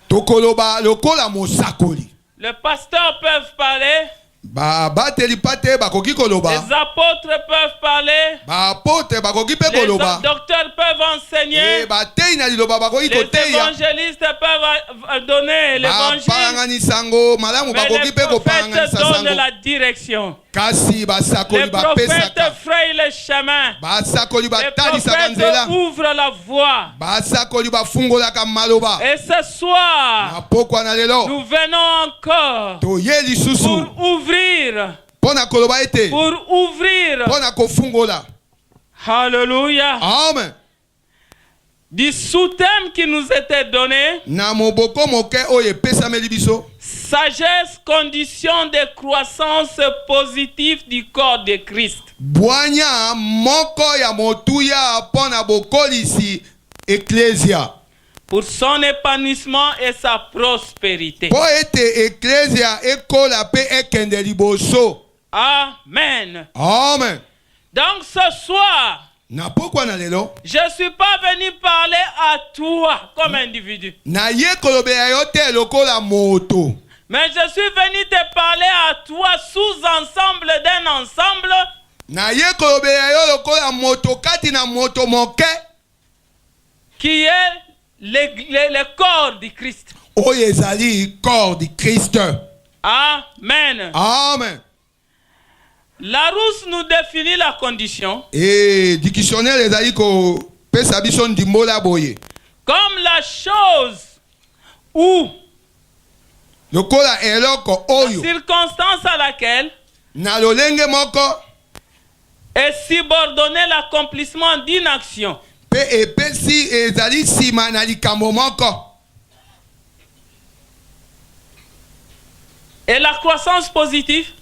Tokoloba lokola mosakoli. Les pasteurs peuvent parler. Les apôtres peuvent parler. Les docteurs peuvent enseigner. Les évangélistes peuvent donner l'évangile. Mais les prophètes donnent la direction. Les prophètes frayent le chemin. Les prophètes ouvrent la voie. Et ce soir, nous venons encore pour ouvrir. Alléluia. Amen. Du sous-thème qui nous était donné, sagesse, condition de croissance positive du corps de Christ. Pour son épanouissement et sa prospérité. Amen. Amen. Donc ce soir, je ne suis pas venu parler à toi comme individu. Mais je suis venu te parler à toi sous-ensemble d'un ensemble qui est le corps du Christ. Amen. Amen. Larousse nous définit la condition comme la chose où la circonstance à laquelle est subordonné l'accomplissement d'une action. Et la croissance positive,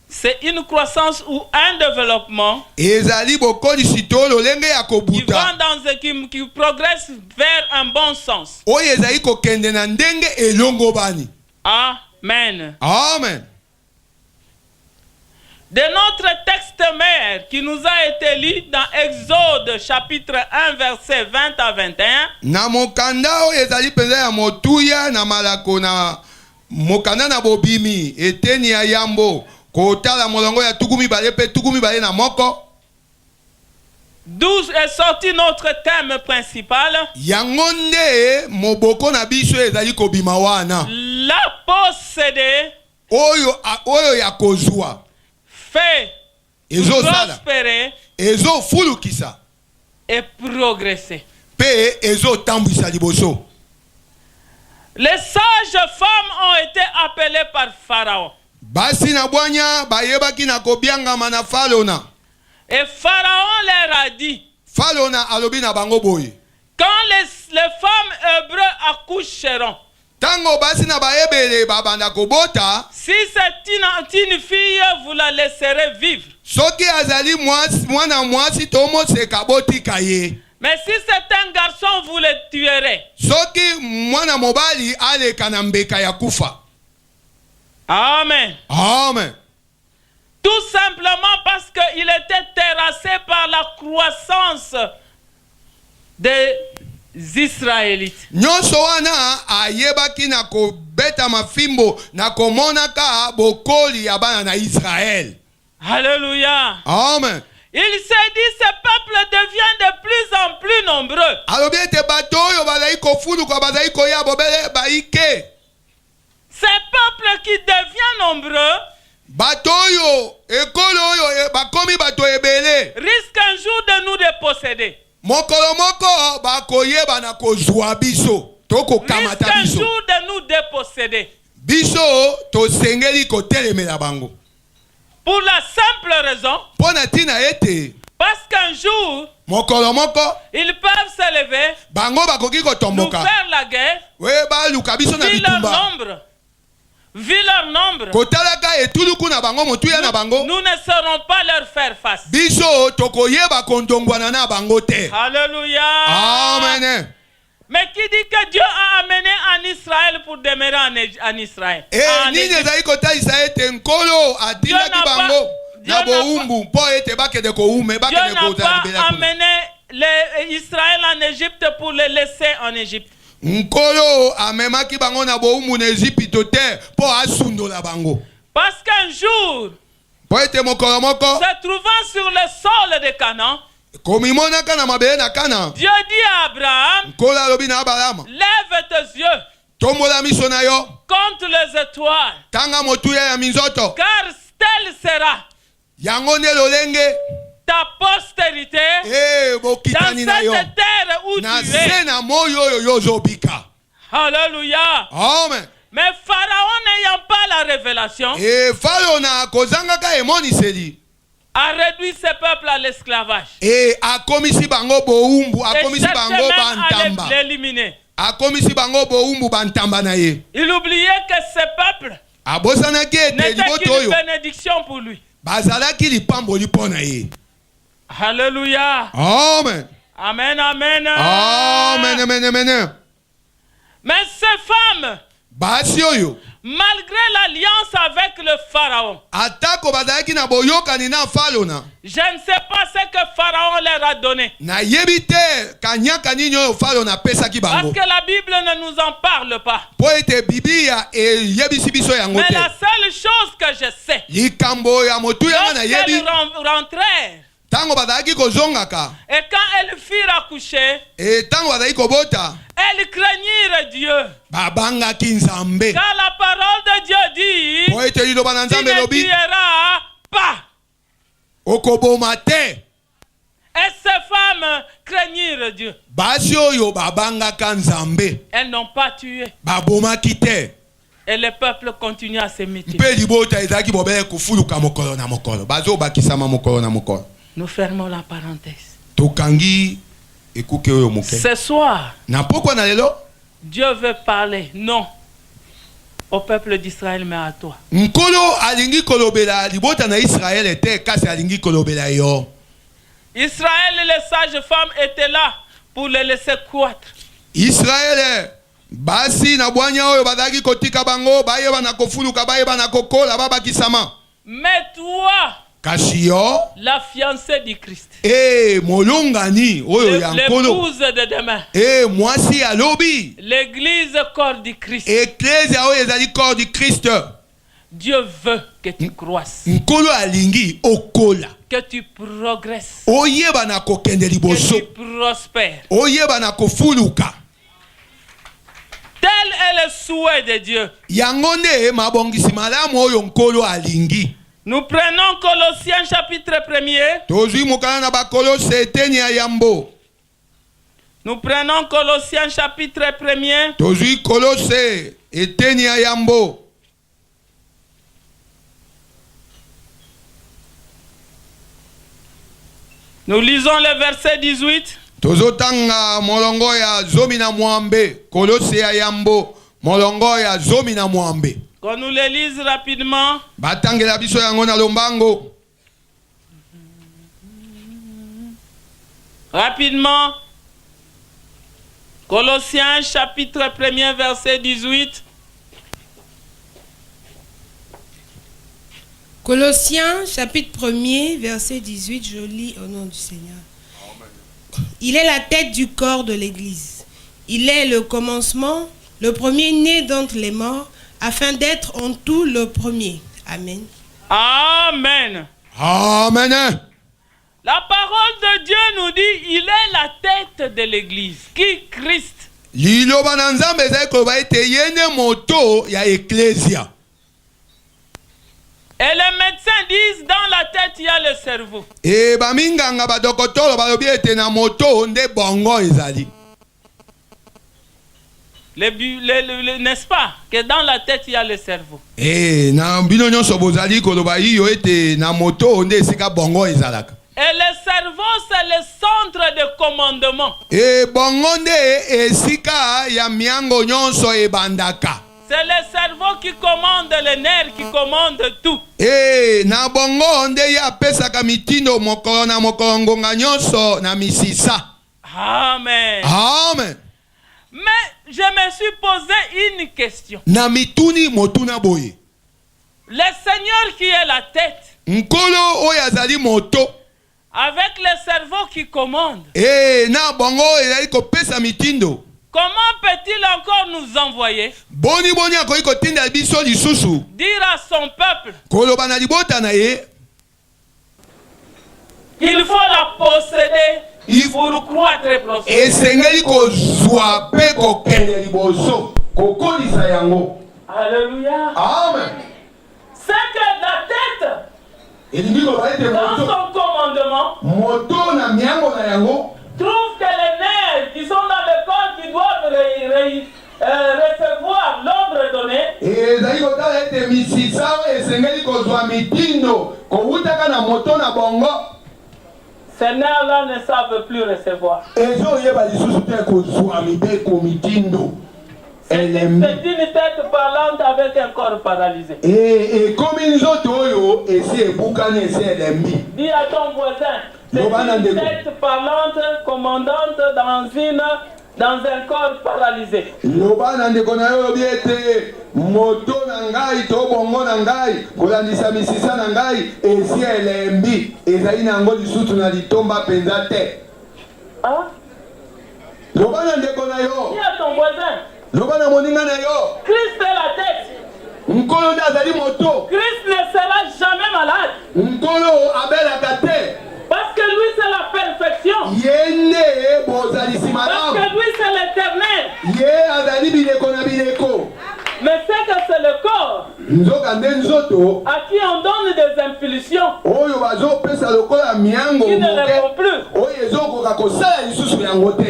c'est une croissance ou un développement qui progresse vers un bon sens. Amen. Amen. De notre texte mère qui nous a été lu dans Exode chapitre 1 verset 20 à 21. Mokana na bobimi eteni ya yambo kotala molongo ya tukumi bale na moko. D'où est sorti notre thème principal. Yangonde moboko na biso ezali kobima wana. La posséder. Oyo ya kozwa. Fait. Prospérer. Ezo fulukisa. Et progresser. Pe ezo tambwisa liboso. Les sages femmes ont été appelées par Pharaon. Et Pharaon leur a dit, quand les femmes hébreux accoucheront, si c'est une fille, vous la laisserez vivre. Mais si c'est un garçon, vous le tuerez. Amen. Amen. Tout simplement parce qu'il était terrassé par la croissance des Israélites. Alléluia. Amen. Il s'est dit, ce peuple devient de plus en plus nombreux. Ces peuples qui deviennent nombreux risquent un jour de nous déposséder. Risquent un jour de nous déposséder. Pour la simple raison, parce qu'un jour, ils peuvent se lever, nous faire la guerre, vu leur nombre, nous ne saurons pas leur faire face. Alléluia. Amen. Mais qui dit que Dieu a amené en Israël pour demeurer en Israël? Dieu n'a pas amené Israël en Égypte pour les laisser en Égypte. Nkolo amemaki bango na boumu na Égypte te po asundola bango. Parce qu'un jour, se trouvant sur le sol de Canaan, Dieu dit à Abraham, lève tes yeux, compte les étoiles, car telle sera ta postérité dans cette terre où tu es. Alléluia. Amen. Mais Pharaon n'ayant pas la révélation, a réduit ses peuples à l'esclavage. Et cherchait même à l'éliminer. Il oubliait que ces peuples n'étaient qu'une bénédiction pour lui. Alléluia. Amen. Amen, amen. Amen, amen, amen. Mais ces femmes, malgré l'alliance avec le Pharaon, je ne sais pas ce que Pharaon leur a donné. Parce que la Bible ne nous en parle pas. Mais la seule chose que je sais, lorsqu'elles rentrèrent, et quand elles furent accouchées, elles craignirent Dieu. Car la parole de Dieu dit, tu ne tueras pas. Et ces femmes craignirent Dieu. Elles n'ont pas tué. Et le peuple continue à se multiplier. Nous fermons la parenthèse. Ce soir, Dieu veut parler, non au peuple d'Israël, mais à toi. Israël et les sages-femmes étaient là pour les laisser croître. Israël, mais toi, la fiancée du Christ, l'épouse de demain, l'église corps du Christ, Dieu veut que tu croisses, que tu progresses, que tu prospères. Tel est le souhait de Dieu. Nous prenons Colossiens chapitre 1er. Nous prenons Colossiens chapitre 1er. Nous lisons le verset 18. Qu'on nous les lise rapidement. Rapidement. Colossiens chapitre 1er verset 18. Colossiens chapitre 1er verset 18, je lis au nom du Seigneur. Il est la tête du corps de l'Église. Il est le commencement, le premier-né d'entre les morts, afin d'être en tout le premier. Amen. Amen. Amen. La parole de Dieu nous dit, il est la tête de l'Église. Qui? Christ. Et les médecins disent, dans la tête, il y a le cerveau. N'est-ce pas? Que dans la tête, il y a le cerveau. Et le cerveau, c'est le centre de commandement. C'est le cerveau qui commande les nerfs, qui commande tout. Amen. Amen. Mais je me suis posé une question. Le Seigneur qui est la tête Avec le cerveau qui commande. Et na bongo ezali kopesa mitindo. Comment peut-il encore nous envoyer? Boni boni akoki kotinda biso lisusu. Dire à son peuple. Koloba na libota na ye. Il faut la posséder. Il faut croître et prospérer. Esengeli kozwa pe kokende liboso. Kokolisa yango. Alléluia. Amen. C'est que la tête, dans dans son commandement, trouve que les nerfs qui sont dans le corps qui doivent recevoir l'ordre donné, ces nerfs-là ne savent plus recevoir. C'est une tête parlante avec un corps paralysé. Et comme ils ont dis à ton voisin, c'est une tête parlante, commandante dans un corps paralysé. Hein? Dis à ton voisin, Christ est la tête. Christ ne sera jamais malade. Parce que lui c'est la perfection. Parce que lui c'est l'éternel. Mais c'est que c'est le corps à qui on donne des impulsions qui ne le font plus.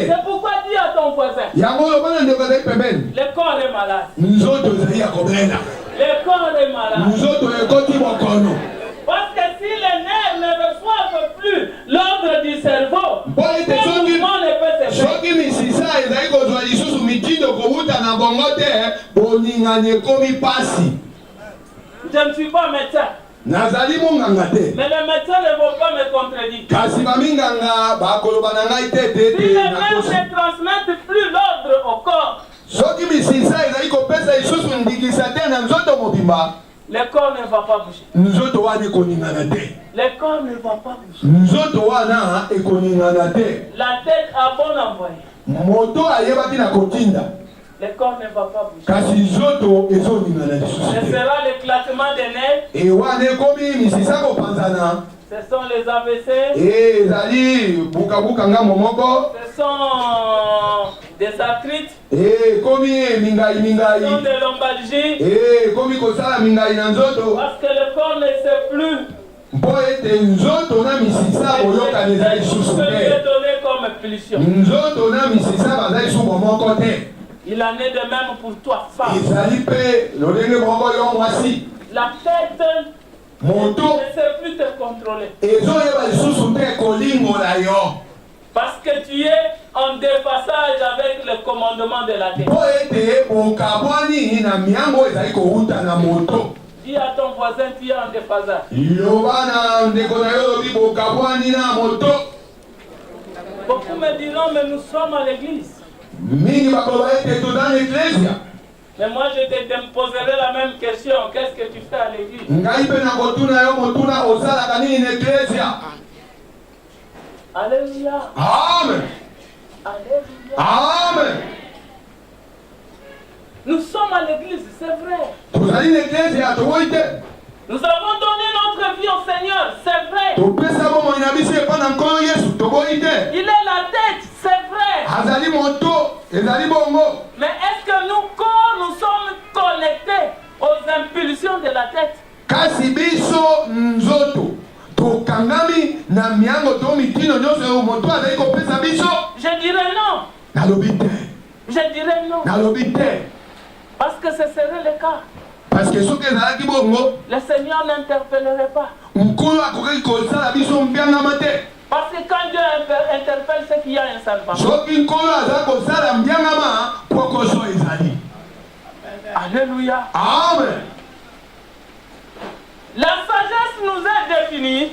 C'est pourquoi dis à ton voisin, le corps est malade. Le corps est malade. Parce que si les nerfs ne reçoivent plus l'ordre du cerveau, le mouvement ne peut se faire. Je ne suis pas médecin. Mais les médecins ne vont pas me contredire. Si les nerfs ne transmettent plus l'ordre au corps, le corps ne va pas bouger. Le corps ne va pas bouger. La tête a bon envoyé. Le corps ne va pas bouger. Ce sera l'éclatement des nerfs. Ce sont les AVC. Ce sont des arthrites. Ce sont des lombalgies. Parce que le corps ne sait plus. Ce que Dieu donné comme pulsion. Il en est de même pour toi, femme. La tête ne sait plus te contrôler. Parce que tu es en déphasage avec le commandement de la tête. Dis à ton voisin, tu es en déphasage. Beaucoup me diront, mais nous sommes à l'église. Mais moi je te poserai la même question. Qu'est-ce que tu fais à l'église? Alléluia. Amen. Alléluia. Amen. Nous sommes à l'église, c'est vrai. Nous avons donné notre vie au Seigneur, c'est vrai. Il est la tête, c'est vrai. Mais est-ce que nous, quand nous sommes connectés aux impulsions de la tête? Je dirais non. Je dirais non. Parce que ce serait le cas. Parce que le Seigneur n'interpellerait pas. Parce que quand Dieu interpelle, c'est qu'il y a un salvation. Alléluia. Amen. La sagesse nous est définie.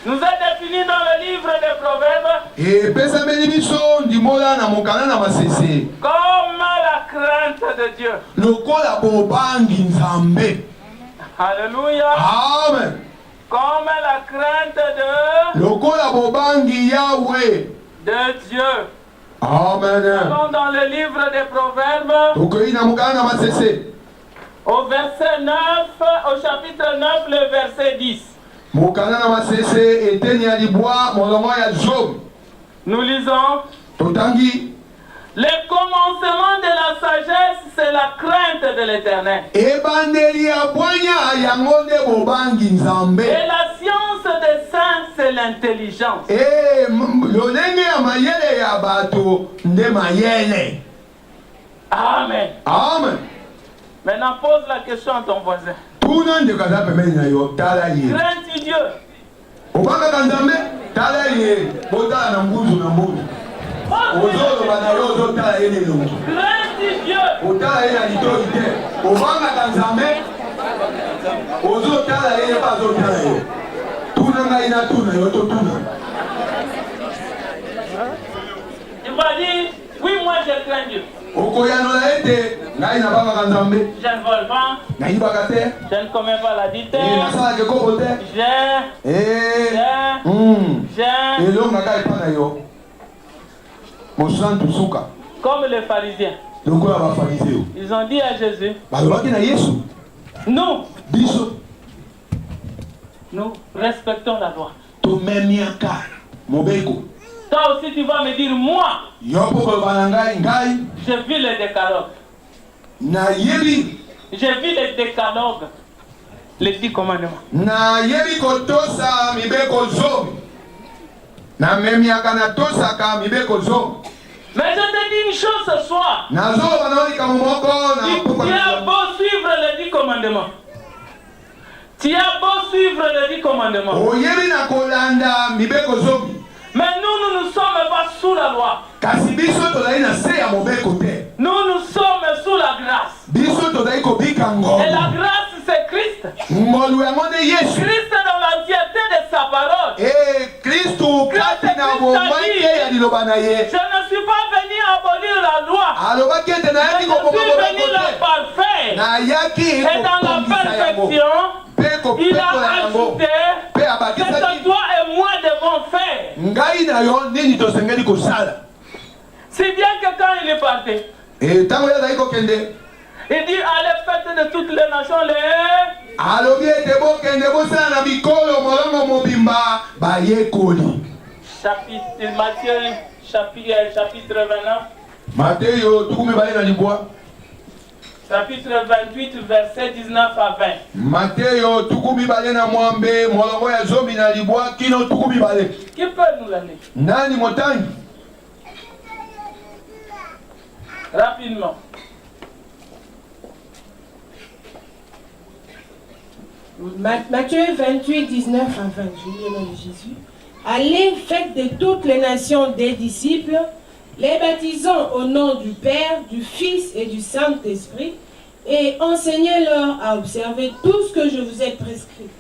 Nous est définie dans le livre des Proverbes comme la crainte de Dieu. Alléluia. Amen. Comme la crainte de Dieu. Amen. Allons dans le livre des Proverbes, au verset 9, au chapitre 9, le verset 10. Nous lisons: le commencement de la sagesse, c'est la crainte de l'Éternel. Et la science des saints, c'est l'intelligence. Amen. Amen. Maintenant, pose la question à ton voisin. Crains-tu Dieu? Il va dire: oui, moi je crains Dieu. Je ne vole pas. Je ne commets pas l'adultère. Comme les pharisiens. Ils ont dit à Jésus: nous respectons la loi. Toi aussi tu vas me dire: moi, je vis le décalogue. Je vis le décalogue, les 10 commandements. Mais je te dis une chose ce soir. Tu as beau suivre les 10 commandements. Tu as beau suivre les 10 commandements. Mais nous ne sommes pas sous la loi. Nous sommes sous la grâce. Et la grâce, c'est Christ. Christ dans l'entièreté de sa parole. Christ a dit: je ne suis pas venu abolir la loi. Je suis venu la parfaire. Et dans la perfection, il a ajouté ce que toi et moi devons faire. Si bien que quand il est parti, il dit: allez, faites de toutes les nations Matthieu chapitre 29. Chapitre 28, verset 19 à 20. Qui peut nous la lire? Rapidement. Matthieu 28, 19 à 20. Je lis au nom de Jésus. Allez, faites de toutes les nations des disciples, les baptisant au nom du Père, du Fils et du Saint-Esprit, et enseignez-leur à observer tout ce que je vous ai prescrit.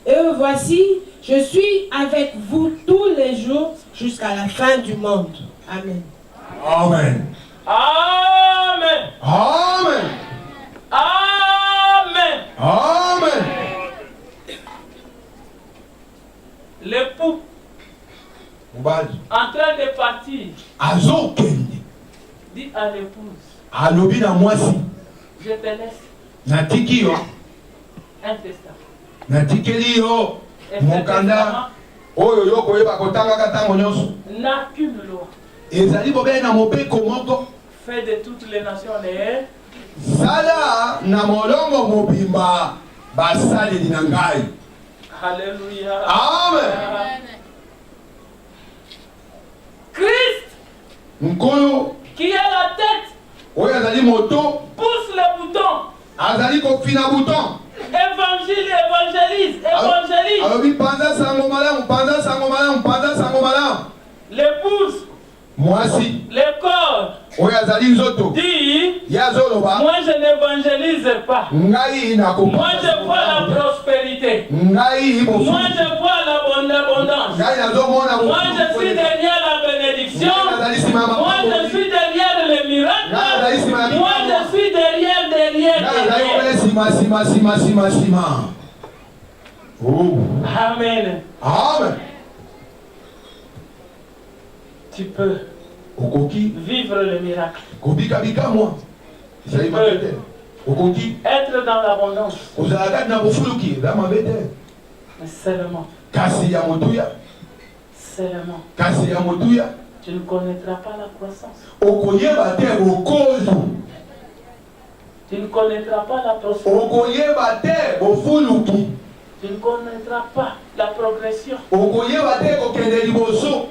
Et voici, je suis avec vous tous les jours jusqu'à la fin du monde. Amen. Amen. Amen. Amen. Amen. Amen. L'époux en train de partir dit à l'épouse: je te laisse un testament. Et ce testament n'a qu'une loi. Fait de toutes les nations les Alléluia. Amen. Christ, qui est la tête, pousse le bouton. Évangélise. L'épouse, le corps dit: moi je n'évangélise pas. Moi je vois la prospérité. Moi je vois l'abondance. Moi je suis derrière la bénédiction. Moi je suis derrière les miracles. Moi je suis derrière. Oh. Amen. Amen. Tu peux Okoki. vivre le miracle. Kobika bika moi. Ça y va peut-être. Okoki. Être dans l'abondance. Ozalaka na bofuluki. Da mabete. Mais seulement. Kasi ya motuya. Seulement. Kasi ya motuya. Tu ne connaîtras pas la croissance. Okoyeba te bokozo. Tu ne connaîtras pas la prospérité. Okoyeba te bofuluki. Tu ne connaîtras pas la progression. Okoyeba te kokende liboso.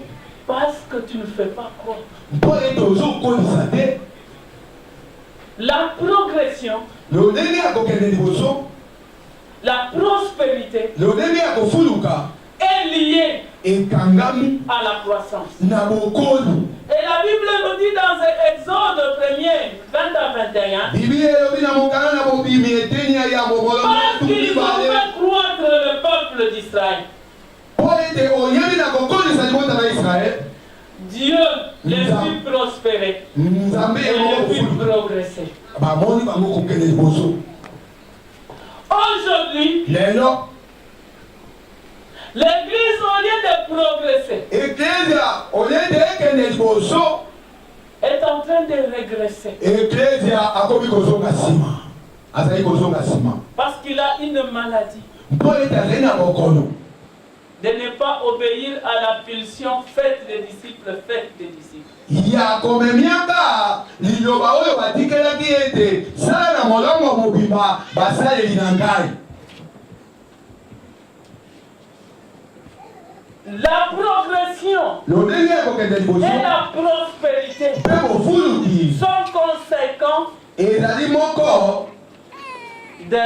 Parce que tu ne fais pas croire. Mpo ete ozokolisa te. La progression, Lelo ndenge ya kokende liboso. la prospérité Lelo ndenge ya kofuluka. est liée Ekangami à la croissance. na bokolu. Et la Bible nous dit dans Exode 1er, 20 à 21, Bibi elobi na mokala na bobimi eteni ya yambo molongo parce qu'ils ont tubibale. fait croître le peuple d'Israël, Po ete oyebi na kokolisa libota na Israel. Dieu les fit prospérer Nzambe et emoko les fit kofuluka. progresser. Bamoni bango kokende liboso. Aujourd'hui, Lelo l'Église, au lieu de progresser, eklesia oyede ekende liboso. est en train de régresser. Eklesia akomi kozonga nsima. Azali kozonga nsima. Parce qu'il a une maladie Mpo ete azali na bokono. de ne pas obéir à la pulsion faite des disciples, Ya komemiaka liloba oyo batikelaki ete sala na molongo mobimba basaleli na ngai. La progression Londenge ya kokende liboso et la prospérité mpe bofuluki sont conséquents ezali moko de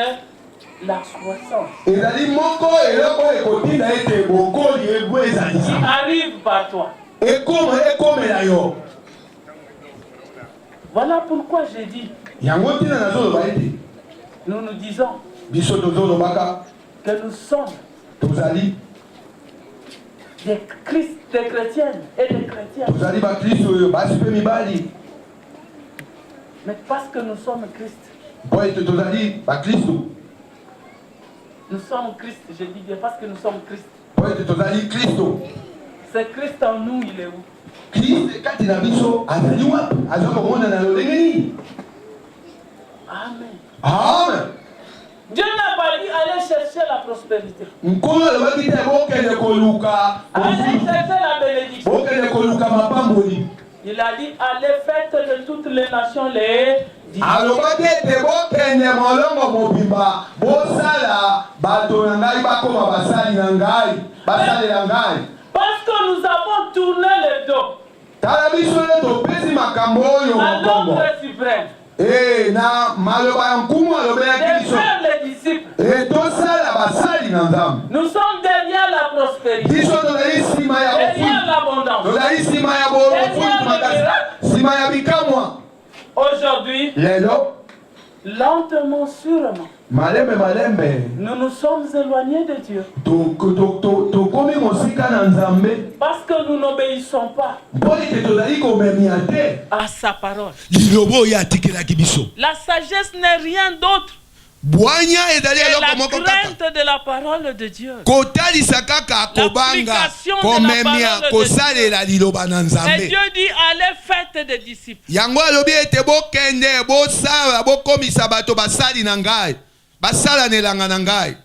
la croissance ezali moko eloko ekotinda ete bokoli ebo qui ezalisa arrive par toi. ekomela yo. Voilà pourquoi j'ai dit, Yango ntina nazoloba ete nous nous disons biso tozolobaka que nous sommes tozali des Christ, des chrétiennes et des chrétiens. tozali bakristo oyo basi mpe mibali Mais parce que nous sommes Christ, mpo ete tozali bakristo nous sommes Christ, je dis bien parce que nous sommes Christ. mpo ete tozali kristo. C'est Christ en nous, il est où? Kristo kati na biso azali wapi? Aza komona na lolenge nini? Amen. Amen. Dieu n'a pas dit aller chercher la prospérité. Nkolo alobaki te bokende koluka Allez chercher la bénédiction. bokende koluka mapamboli. Il a dit allez faites de toutes les nations les disciples. Alobaki ete bokende molongo mobimba bosala bato na ngai bakoma basali na ngai basalela ngai. Parce que nous avons tourné le dos Tala biso le topesi makambo oyo à mokongo. l'ordre suprême Na maloba ya nkumu alobelaki de biso faire les disciples. tosala basali na nzambe. Nous sommes derrière la prospérité, Biso tozali nsima ya derrière bofuli. l'abondance. Tozali nsima ya bofuli makasi. Nsima ya bikamwa. Aujourd'hui, Lelo lentement, sûrement, malembe nous nous sommes éloignés de Dieu tokomi mosika na nzambe parce que nous n'obéissons pas mpo ete tozali komemia te à sa parole. liloba oyo atikelaki biso La sagesse n'est rien d'autre bwanya ezali que eloko la moko kaka crainte de la parole de Dieu. kotalisa kaka kobanga L'application de komemia la parole de kosalela liloba na Et nzambe Dieu dit allez faites des disciples. yango alobi ete bokende bosala bokomisa bato basali na ngai basalanelanga na ngai.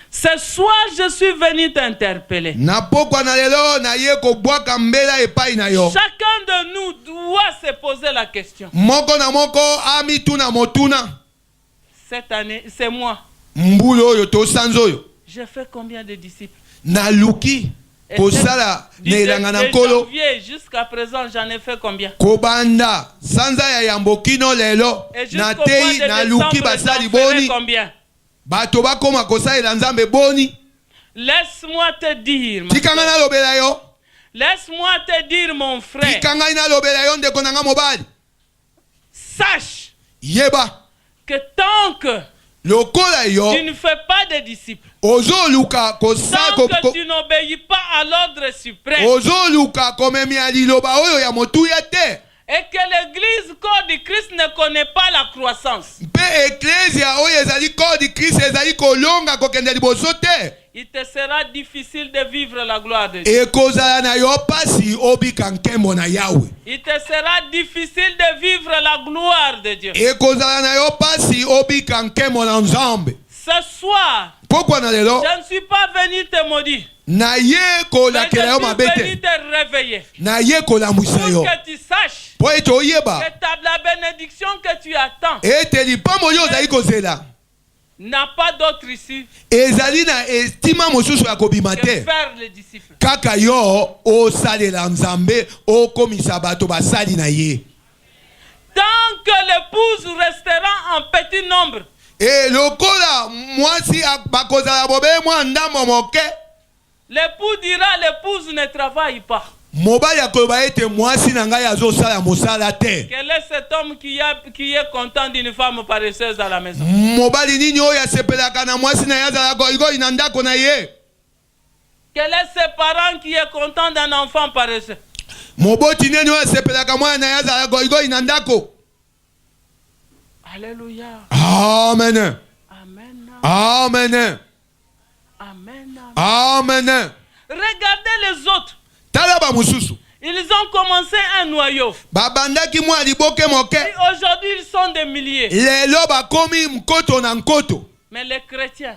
Ce soir, je suis venu t'interpeller. Na pokwa na lelo naye kobwaka mbela epai na yo. Chacun de nous doit se poser la question. Moko na moko amituna motuna. Cette année, c'est moi. Mbulu oyo to sanzoyo. J'ai fait combien de disciples? Na luki kosala nelanga na nkolo. janvier jusqu'à présent, j'en ai fait combien? Kobanda sanza ya yambokino lelo na tei na luki basali boni. Combien? Bato bakoma kosalela nzambe boni. Laisse-moi te dire. Tikanga na lobela yo. Laisse-moi te dire, mon frère. Tikanga na lobela yo ndeko nanga mobali. Sache Yeba que tant que lokola yo tu ne fais pas de disciples, ozoluka kosala tant que tu n'obéis pas à l'ordre suprême, ozoluka komemia liloba oyo ya motuya te. Et que l'église corps du Christ ne connaît pas la croissance. Il te sera difficile de vivre la gloire de Dieu. Il te sera difficile de vivre la gloire de Dieu. Ce soir, je ne suis pas venu te maudire. Mais je suis venu te réveiller. Pour que tu saches que la bénédiction que tu attends n'a pas d'autre ici que faire les disciples. Tant que l'épouse restera en petit nombre, l'époux dira l'épouse ne travaille pas. Quel est cet homme qui est content d'une femme paresseuse à la maison? Quel est ce parent qui est content d'un enfant paresseux? Alléluia. Amen. Amen. Amen. Amen. Amen. Regardez les autres. Ils ont commencé un noyau. Aujourd'hui, ils sont des milliers. Mais les chrétiens,